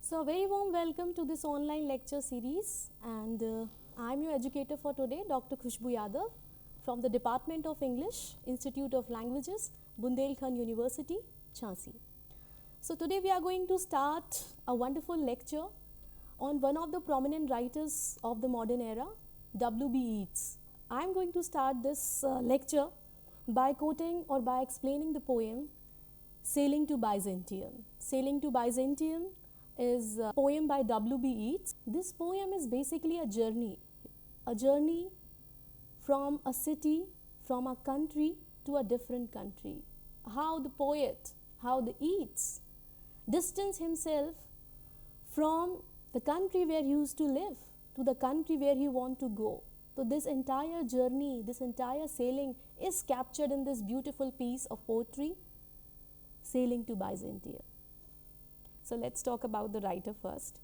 So, a very warm welcome to this online lecture series, and I'm your educator for today, Dr. Khushboo Yadav from the Department of English, Institute of Languages, Bundelkhand University, Jhansi. So, today we are going to start a wonderful lecture on one of the prominent writers of the modern era, W.B. Yeats. I'm going to start this lecture by quoting or by explaining the poem Sailing to Byzantium. Sailing to Byzantium is a poem by W.B. Yeats. This poem is basically a journey from a city, from a country to a different country. How the poet, how the Yeats distance himself from the country where he used to live to the country where he want to go. So this entire journey, this entire sailing is captured in this beautiful piece of poetry, Sailing to Byzantium. So let's talk about the writer first.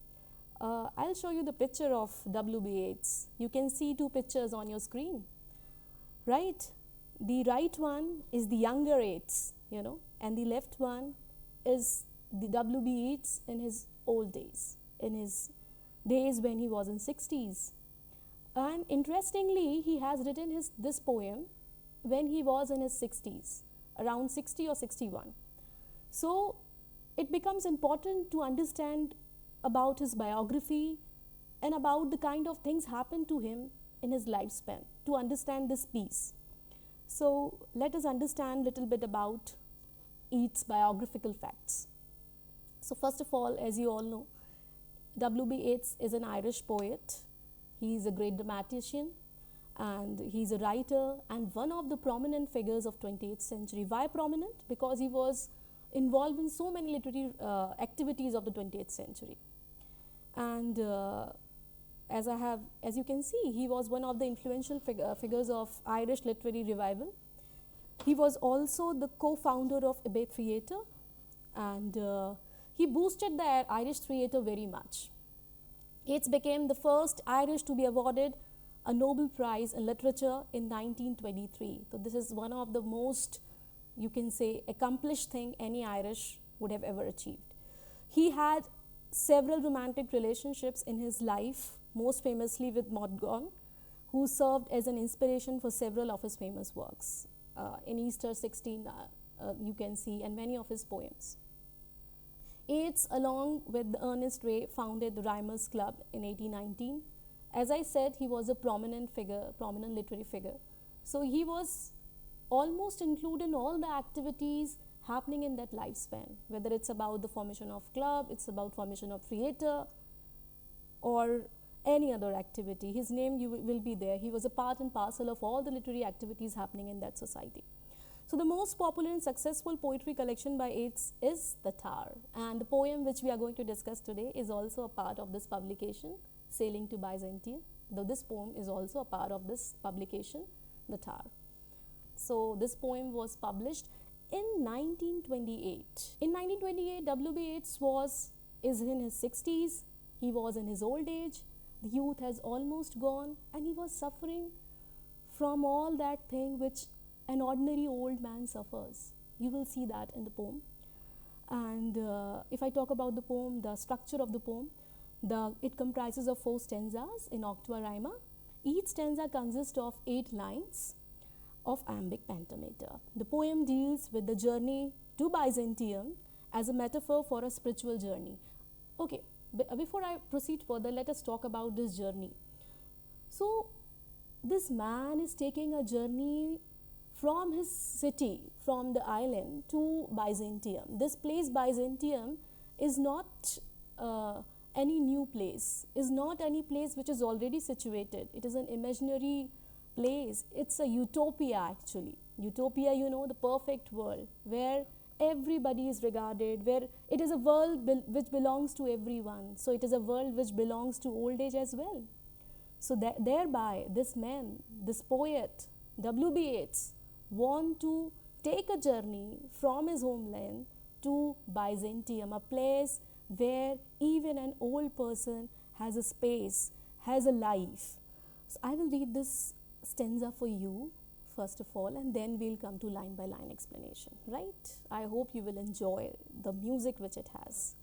I'll show you the picture of W.B. Yeats. You can see two pictures on your screen, right? The right one is the younger Yeats, and the left one is the W.B. Yeats in his old days, in his days when he was in 60s. And interestingly, he has written this poem when he was in his 60s, around 60 or 61. So it becomes important to understand about his biography and about the kind of things happened to him in his lifespan to understand this piece. So let us understand a little bit about Yeats' biographical facts. So first of all, as you all know, W.B. Yeats is an Irish poet. He is a great dramatician and he's a writer and one of the prominent figures of 20th century. Why prominent? Because he was involved in so many literary activities of the 20th century. And as you can see, he was one of the influential figures of Irish literary revival. He was also the co-founder of Abbey Theatre, and he boosted the Irish theatre very much. Yeats became the first Irish to be awarded a Nobel Prize in Literature in 1923. So this is one of the most, you can say, accomplished thing any Irish would have ever achieved. He had several romantic relationships in his life, most famously with Maud Gonne, who served as an inspiration for several of his famous works. In Easter 16, you can see, and many of his poems. Yeats, along with Ernest Ray, founded the Rhymers Club in 1819. As I said, he was a prominent literary figure. So he was almost included in all the activities happening in that lifespan, whether it's about the formation of club, it's about formation of theatre, or any other activity. His name will be there. He was a part and parcel of all the literary activities happening in that society. So the most popular and successful poetry collection by Yeats is The Tower, and the poem which we are going to discuss today is also a part of this publication, Sailing to Byzantium, though this poem is also a part of this publication, The Tower. So this poem was published in 1928. In 1928, W.B. Yeats is in his 60s. He was in his old age. The youth has almost gone, and he was suffering from all that thing which an ordinary old man suffers. You will see that in the poem. And if I talk about the poem, the structure of the poem, it comprises of 4 stanzas in octava rima. Each stanza consists of 8 lines of iambic pentameter. The poem deals with the journey to Byzantium as a metaphor for a spiritual journey. Okay, before I proceed further, let us talk about this journey. So, this man is taking a journey from his city, from the island to Byzantium. This place Byzantium is not any new place, is not any place which is already situated. It is an imaginary place. It's a utopia actually. Utopia, the perfect world where everybody is regarded, where it is a world which belongs to everyone. So it is a world which belongs to old age as well. So thereby this man, this poet, W.B. Yeats, want to take a journey from his homeland to Byzantium, a place where even an old person has a space, has a life. So I will read this stanza for you first of all, and then we'll come to line by line explanation, right? I hope you will enjoy the music which it has.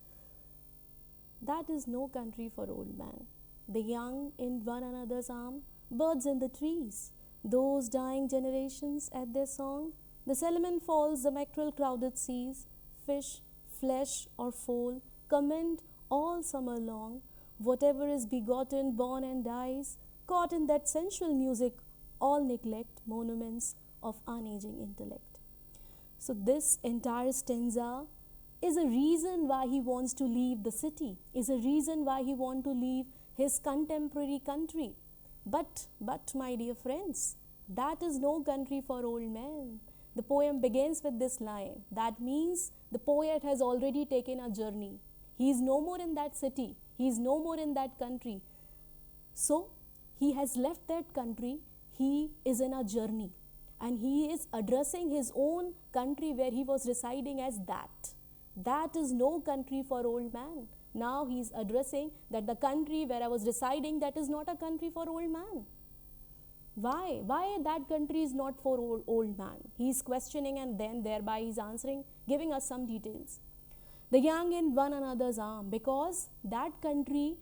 that is no country for old man. The young in one another's arm, birds in the trees, those dying generations at their song, the salmon falls, the mackerel crowded seas, fish, flesh or foal, comment all summer long, whatever is begotten, born and dies, caught in that sensual music, all neglect, monuments of unaging intellect. So this entire stanza is a reason why he wants to leave the city, is a reason why he wants to leave his contemporary country. But my dear friends, that is no country for old men. The poem begins with this line. That means the poet has already taken a journey. He is no more in that city. He is no more in that country. So he has left that country. He is in a journey. And he is addressing his own country where he was residing as that. That is no country for old man. Now he is addressing that the country where I was residing, that is not a country for old man. Why? Why that country is not for old man? He is questioning, and then thereby he is answering, giving us some details. The young in one another's arm, because that country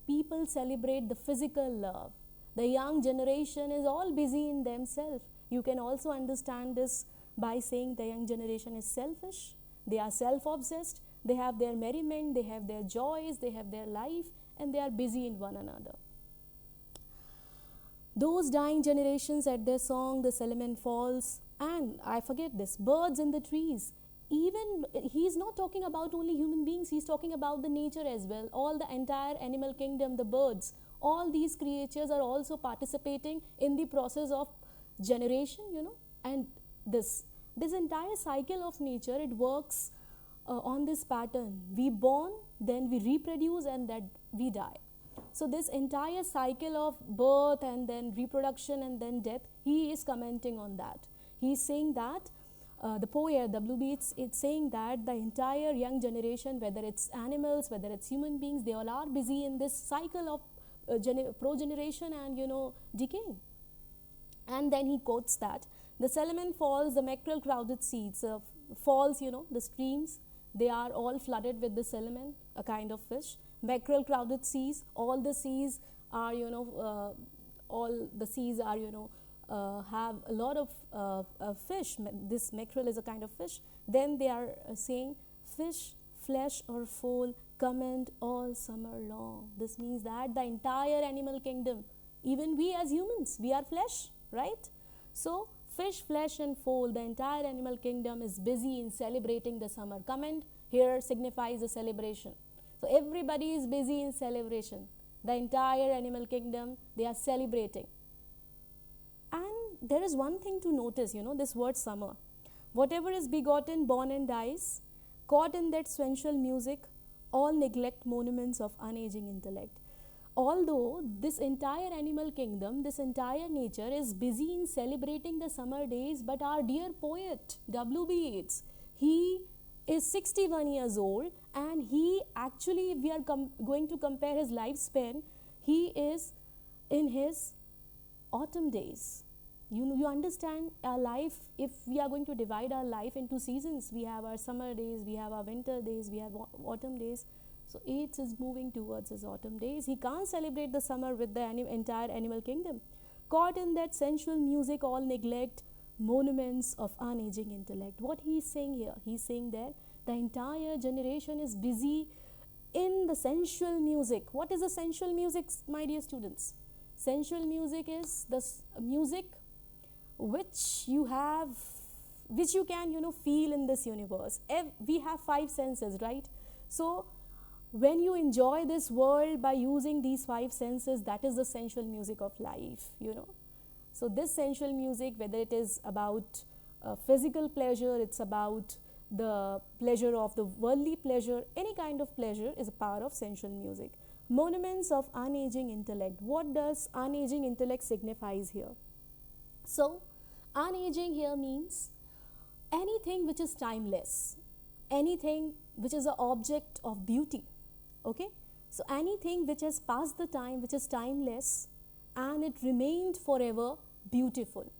people celebrate the physical love. The young generation is all busy in themselves. You can also understand this by saying the young generation is selfish. They are self-obsessed. They have their merriment, they have their joys, they have their life, and they are busy in one another. Those dying generations at their song, the salmon falls, and I forget this, birds in the trees. Even he is not talking about only human beings, he is talking about the nature as well. All the entire animal kingdom, the birds, all these creatures are also participating in the process of generation, and this entire cycle of nature, it works on this pattern. We born, then we reproduce, and then we die. So this entire cycle of birth and then reproduction and then death, he is commenting on that. He is saying that the poet WB, it's saying that the entire young generation, whether it's animals, whether it's human beings, they all are busy in this cycle of progeneration and decaying. And then he quotes that the salmon falls, the mackerel crowded seas, falls, the streams, they are all flooded with the salmon, a kind of fish. Mackerel crowded seas, all the seas are, have a lot of fish. This mackerel is a kind of fish. Then they are saying fish, flesh or foal, comment all summer long. This means that the entire animal kingdom, even we as humans, we are flesh, right? So fish, flesh and foal, the entire animal kingdom is busy in celebrating the summer. Comment here signifies a celebration. So everybody is busy in celebration. The entire animal kingdom, they are celebrating. And there is one thing to notice, this word summer. Whatever is begotten, born and dies, caught in that sensual music, all neglect monuments of unaging intellect. Although this entire animal kingdom, this entire nature is busy in celebrating the summer days, but our dear poet, W.B. Yeats, he is 61 years old, and he actually, if we are going to compare his lifespan, he is in his autumn days. You understand our life, if we are going to divide our life into seasons, we have our summer days, we have our winter days, we have autumn days. So Yeats is moving towards his autumn days. He can't celebrate the summer with the entire animal kingdom. Caught in that sensual music, all neglect monuments of unaging intellect. What he is saying here, he is saying that the entire generation is busy in the sensual music. What is the sensual music, my dear students? Sensual music is the music which you can feel in this universe. We have 5 senses, right? So when you enjoy this world by using these 5 senses, that is the sensual music of life, So this sensual music, whether it is about physical pleasure, it's about the pleasure of the worldly pleasure, any kind of pleasure is a part of sensual music. Monuments of unaging intellect. What does unaging intellect signifies here? So unaging here means anything which is timeless, anything which is an object of beauty. Okay, so anything which has passed the time, which is timeless, and it remained forever beautiful.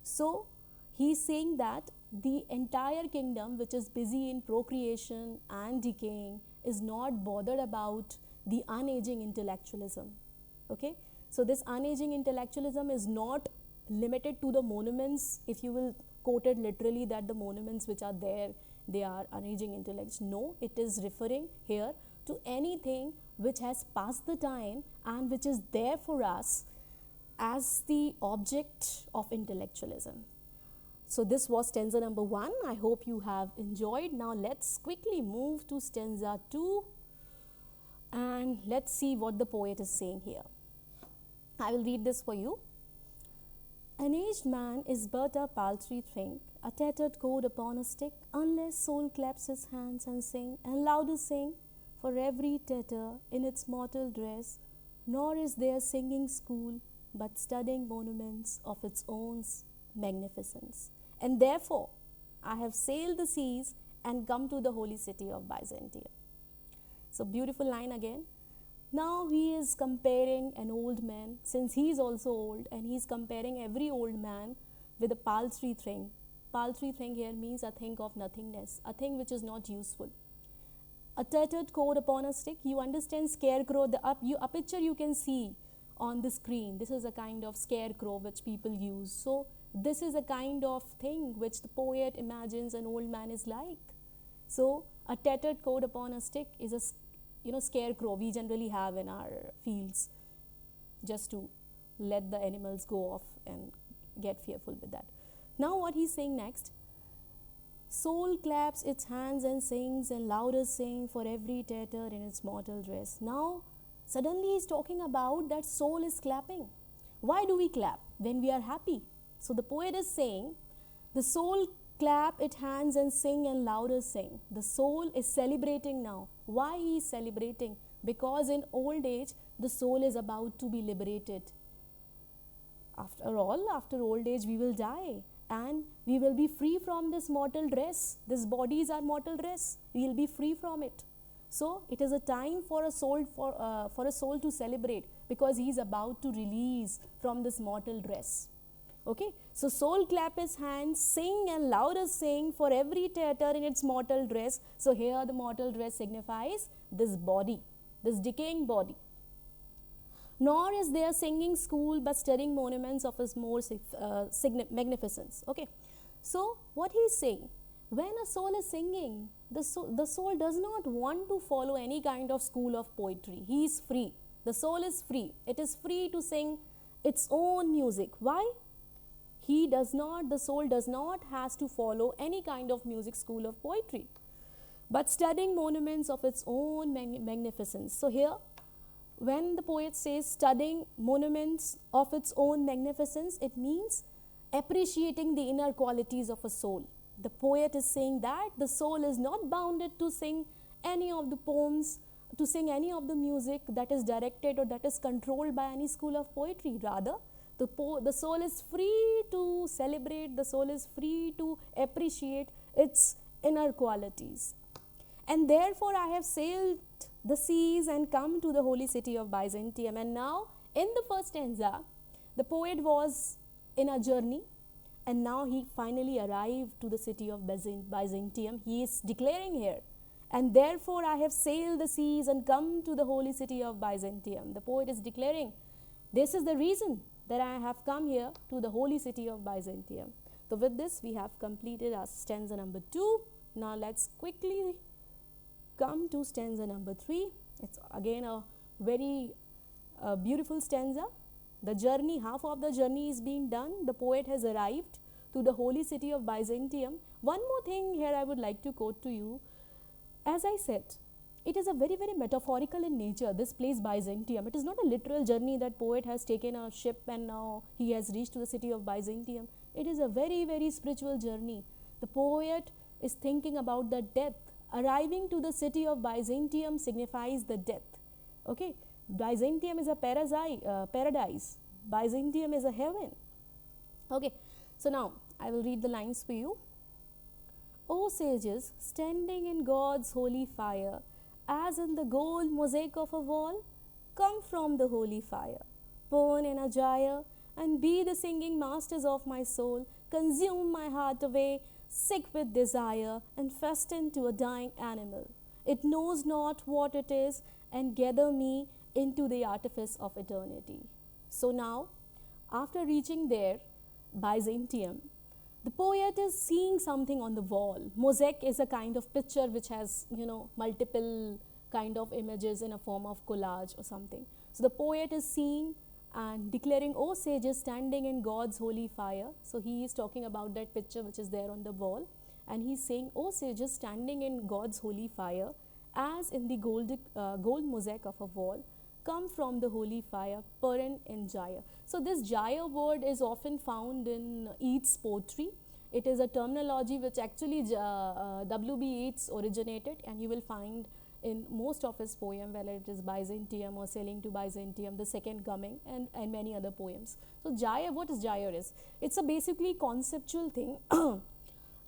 So he is saying that the entire kingdom, which is busy in procreation and decaying is not bothered about the unaging intellectualism. Okay, so this unaging intellectualism is not limited to the monuments, if you will quote it literally, that the monuments which are there, they are unaging intellects. No, it is referring here to anything which has passed the time and which is there for us as the object of intellectualism. So this was stanza number 1. I hope you have enjoyed. Now let's quickly move to stanza 2 and let's see what the poet is saying here. I will read this for you. An aged man is but a paltry thing, a tattered cord upon a stick, unless soul claps his hands and sing, and louder sing, for every tatter in its mortal dress, nor is there singing school, but studying monuments of its own magnificence. And therefore, I have sailed the seas and come to the holy city of Byzantium. So beautiful line again. Now he is comparing an old man, since he is also old, and he is comparing every old man with a paltry thing. Paltry thing here means a thing of nothingness, a thing which is not useful. A tattered cord upon a stick, you understand scarecrow, a picture you can see on the screen. This is a kind of scarecrow which people use. So this is a kind of thing which the poet imagines an old man is like. So a tattered cord upon a stick is a scarecrow we generally have in our fields, just to let the animals go off and get fearful with that. Now what he's saying next, soul claps its hands and sings, and louder sing, for every tatter in its mortal dress. Now suddenly he's talking about that soul is clapping. Why do we clap? When we are happy. So the poet is saying the soul clap its hands and sing, and louder sing. The soul is celebrating now. Why he is celebrating? Because in old age the soul is about to be liberated. After all, after old age we will die and we will be free from this mortal dress. This body is our mortal dress. We will be free from it. So it is a time for a soul to celebrate, because he is about to release from this mortal dress. Okay, so soul clap his hands, sing and louder sing, for every tatter in its mortal dress. So here the mortal dress signifies this body, this decaying body. Nor is there singing school, but studying monuments of his more magnificence. Okay, so what he is saying, when a soul is singing, the soul does not want to follow any kind of school of poetry. He is free. The soul is free. It is free to sing its own music. Why? The soul does not has to follow any kind of music school of poetry, but studying monuments of its own magnificence. So here, when the poet says studying monuments of its own magnificence, it means appreciating the inner qualities of a soul. The poet is saying that the soul is not bounded to sing any of the poems, to sing any of the music that is directed or that is controlled by any school of poetry. Rather, the soul is free to celebrate, the soul is free to appreciate its inner qualities. And therefore I have sailed the seas and come to the holy city of Byzantium. And now in the first stanza, the poet was in a journey, and now he finally arrived to the city of Byzantium. He is declaring here, and therefore I have sailed the seas and come to the holy city of Byzantium. The poet is declaring, this is the reason that I have come here to the holy city of Byzantium. So with this we have completed our stanza number 2. Now let's quickly come to stanza number 3. It's again a very beautiful stanza. The journey, half of the journey is being done. The poet has arrived to the holy city of Byzantium. One more thing here I would like to quote to you. As I said, it is a very, very metaphorical in nature, this place Byzantium. It is not a literal journey that poet has taken a ship and now he has reached to the city of Byzantium. It is a very, very spiritual journey. The poet is thinking about the death. Arriving to the city of Byzantium signifies the death. Okay, Byzantium is a paradise. Byzantium is a heaven. Okay, so now I will read the lines for you. O sages, standing in God's holy fire, as in the gold mosaic of a wall, come from the holy fire, burn in a gyre, and be the singing masters of my soul, consume my heart away, sick with desire, and fasten to a dying animal. it knows not what it is, and gather me into the artifice of eternity. So now, after reaching there, Byzantium, the poet is seeing something on the wall. Mosaic is a kind of picture which has, multiple kind of images in a form of collage or something. So the poet is seeing and declaring, "O sages standing in God's holy fire." So he is talking about that picture which is there on the wall, and he's saying, "O sages standing in God's holy fire, as in the gold mosaic of a wall, come from the holy fire, Purin in Jaya." So this Jaya word is often found in Yeats' poetry. It is a terminology which actually W.B. Yeats originated, and you will find in most of his poem, whether it is Byzantium or Sailing to Byzantium, The Second Coming, and many other poems. So Jaya, what is Jaya is? It's a basically conceptual thing.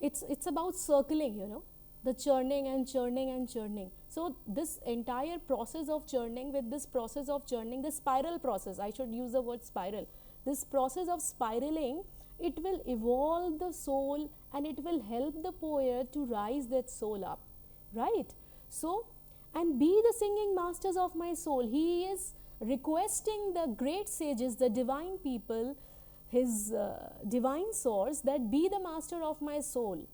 It's about circling, the churning and churning and churning. So this entire process of churning, with this process of churning, the spiral process, I should use the word spiral. This process of spiraling, it will evolve the soul, and it will help the poet to rise that soul up, right? So, and be the singing masters of my soul. He is requesting the great sages, the divine people, his divine source, that be the master of my soul.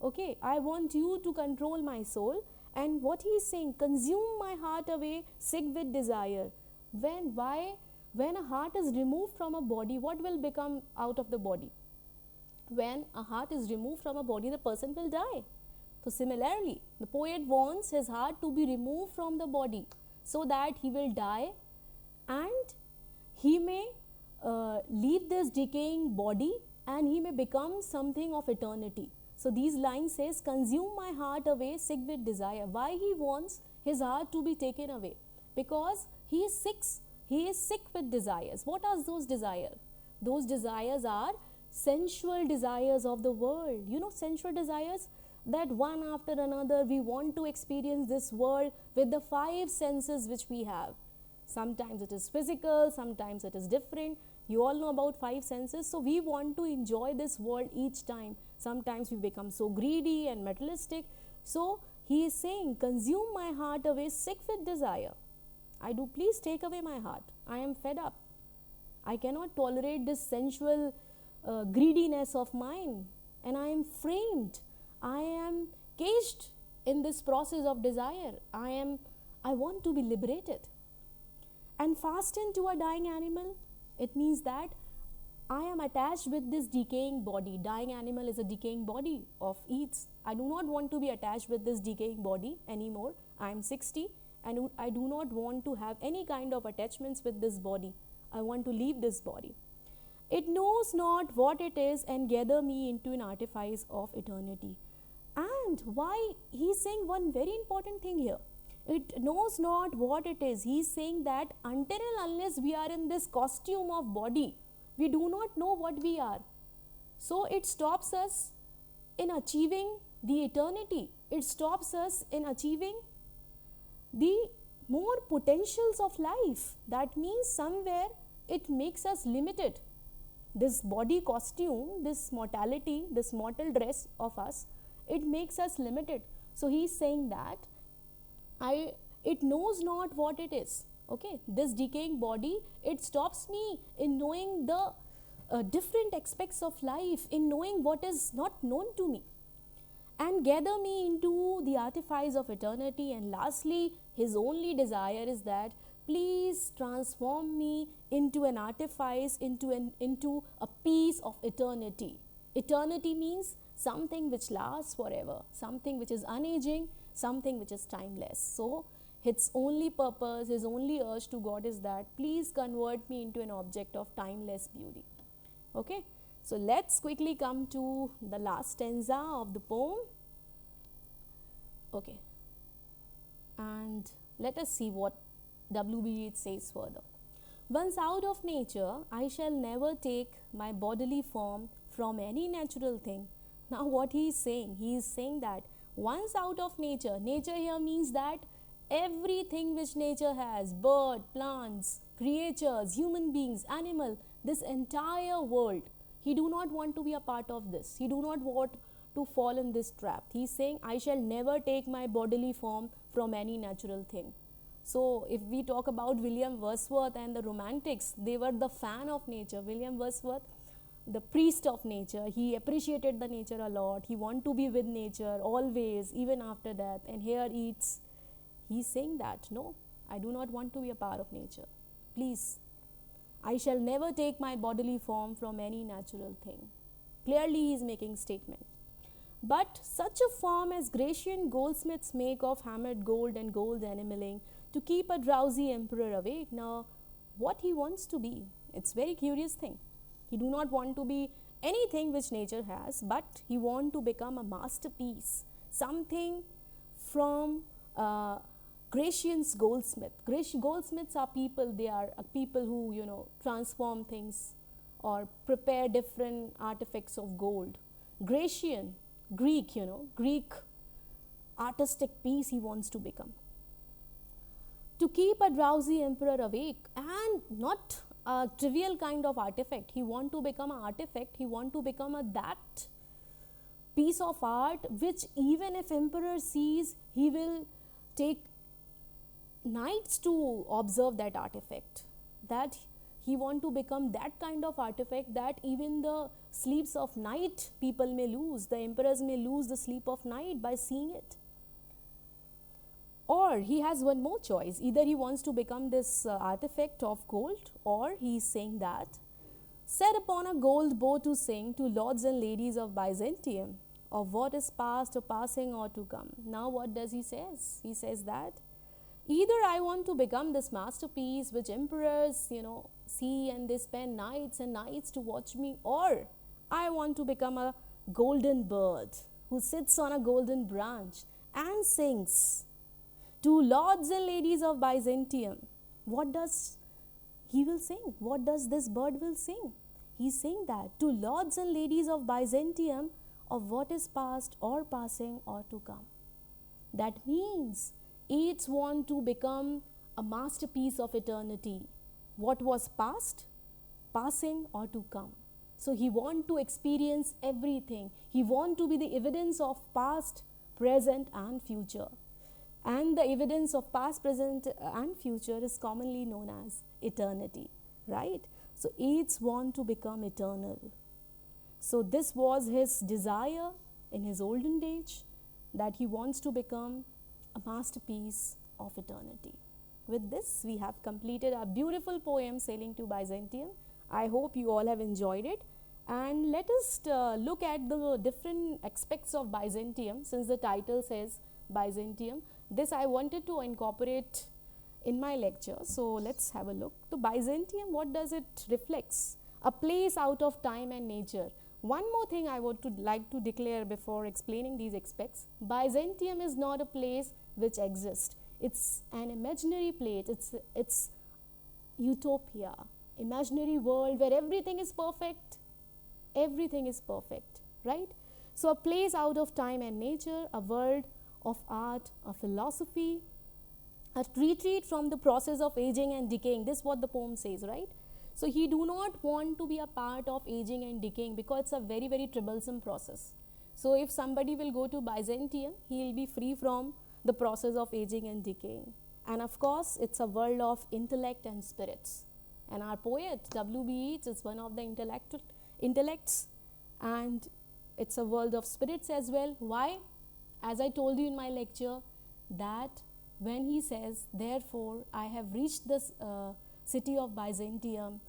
Okay, I want you to control my soul. And what he is saying, consume my heart away, sick with desire. When a heart is removed from a body, what will become out of the body? When a heart is removed from a body, the person will die. So similarly, the poet wants his heart to be removed from the body, so that he will die and he may leave this decaying body, and he may become something of eternity. So these lines says, consume my heart away, sick with desire. Why he wants his heart to be taken away? Because he is sick with desires. What are those desires? Those desires are sensual desires of the world. Sensual desires, that one after another we want to experience this world with the 5 senses which we have. Sometimes it is physical, sometimes it is different. You all know about 5 senses. So we want to enjoy this world each time. Sometimes we become so greedy and materialistic. So he is saying, consume my heart away, sick with desire. I do, please take away my heart. I am fed up. I cannot tolerate this sensual greediness of mine, and I am framed. I am caged in this process of desire. I want to be liberated. And fastened to a dying animal, it means that I am attached with this decaying body. Dying animal is a decaying body of Yeats. I do not want to be attached with this decaying body anymore. I am 60 and I do not want to have any kind of attachments with this body. I want to leave this body. It knows not what it is, and gather me into an artifice of eternity. And why he is saying one very important thing here. It knows not what it is. He is saying that until and unless we are in this costume of body, we do not know what we are. So it stops us in achieving the eternity. It stops us in achieving the more potentials of life. That means somewhere it makes us limited. This body costume, this mortality, this mortal dress of us, it makes us limited. So he is saying that it knows not what it is. Okay, this decaying body, it stops me in knowing the different aspects of life, in knowing what is not known to me. And gather me into the artifice of eternity. And lastly, his only desire is that please transform me into an artifice, into a piece of eternity. Eternity means something which lasts forever, something which is unaging, something which is timeless. So his only purpose, his only urge to God is that please convert me into an object of timeless beauty. Okay, so let's quickly come to the last stanza of the poem. Okay, and let us see what W.B. Yeats says further. Once out of nature, I shall never take my bodily form from any natural thing. Now what he is saying that once out of nature, nature here means that everything which nature has, bird, plants, creatures, human beings, animal, this entire world, he do not want to be a part of this. He do not want to fall in this trap. He is saying, I shall never take my bodily form from any natural thing. So if we talk about William Wordsworth and the Romantics, they were the fan of nature. William Wordsworth, the priest of nature, he appreciated the nature a lot. He wanted to be with nature always, even after death. And here he's saying that, no, I do not want to be a part of nature. Please, I shall never take my bodily form from any natural thing. Clearly he is making statement. But such a form as Grecian goldsmiths make of hammered gold and gold enameling to keep a drowsy emperor awake. Now, what he wants to be, it's very curious thing. He do not want to be anything which nature has, but he want to become a masterpiece, something from Grecian's goldsmith. Goldsmiths are people, they are people who, transform things or prepare different artifacts of gold. Grecian, Greek, Greek artistic piece he wants to become. To keep a drowsy emperor awake, and not a trivial kind of artifact. He want to become an artifact, he want to become that piece of art which even if emperor sees, he will take nights to observe that artifact. That he want to become that kind of artifact that even the sleeps of night people may lose, the emperors may lose the sleep of night by seeing it. Or he has one more choice, either he wants to become this artifact of gold, or he is saying that, set upon a gold bow to sing to lords and ladies of Byzantium, of what is past or passing or to come. Now what does he says? He says that, either I want to become this masterpiece which emperors, see and they spend nights and nights to watch me, or I want to become a golden bird who sits on a golden branch and sings to lords and ladies of Byzantium. What does he will sing? What does this bird will sing? He's saying that to lords and ladies of Byzantium of what is past or passing or to come. That means each want to become a masterpiece of eternity. What was past, passing or to come. So he want to experience everything. He want to be the evidence of past, present and future. And the evidence of past, present and future is commonly known as eternity, right? So each want to become eternal. So this was his desire in his olden age, that he wants to become a masterpiece of eternity. With this, we have completed our beautiful poem Sailing to Byzantium. I hope you all have enjoyed it. And let us look at the different aspects of Byzantium, since the title says Byzantium. This I wanted to incorporate in my lecture. So let's have a look. The Byzantium, what does it reflects? A place out of time and nature. One more thing I would like to declare before explaining these aspects. Byzantium is not a place which exists. It's an imaginary place. It's utopia, imaginary world where everything is perfect. Everything is perfect, right? So a place out of time and nature, a world of art, of philosophy, a retreat from the process of aging and decaying. This is what the poem says, right? So he do not want to be a part of aging and decaying because it's a very, very troublesome process. So if somebody will go to Byzantium, he will be free from the process of aging and decaying. And of course, it's a world of intellect and spirits. And our poet, W.B. Yeats, is one of the intellects, and it's a world of spirits as well. Why? As I told you in my lecture, that when he says, therefore, I have reached this city of Byzantium,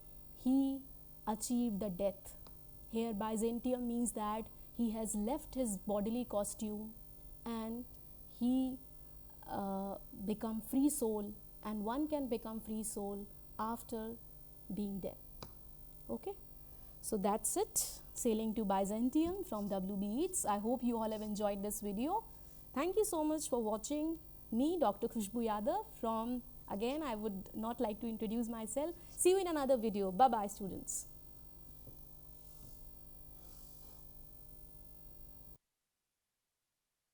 he achieved the death. Here, Byzantium means that he has left his bodily costume and he become free soul, and one can become free soul after being dead. Okay? So that's it. Sailing to Byzantium from W.B. Yeats. I hope you all have enjoyed this video. Thank you so much for watching me, Dr. Khushboo Yadav from, again, I would not like to introduce myself. See you in another video. Bye-bye, students.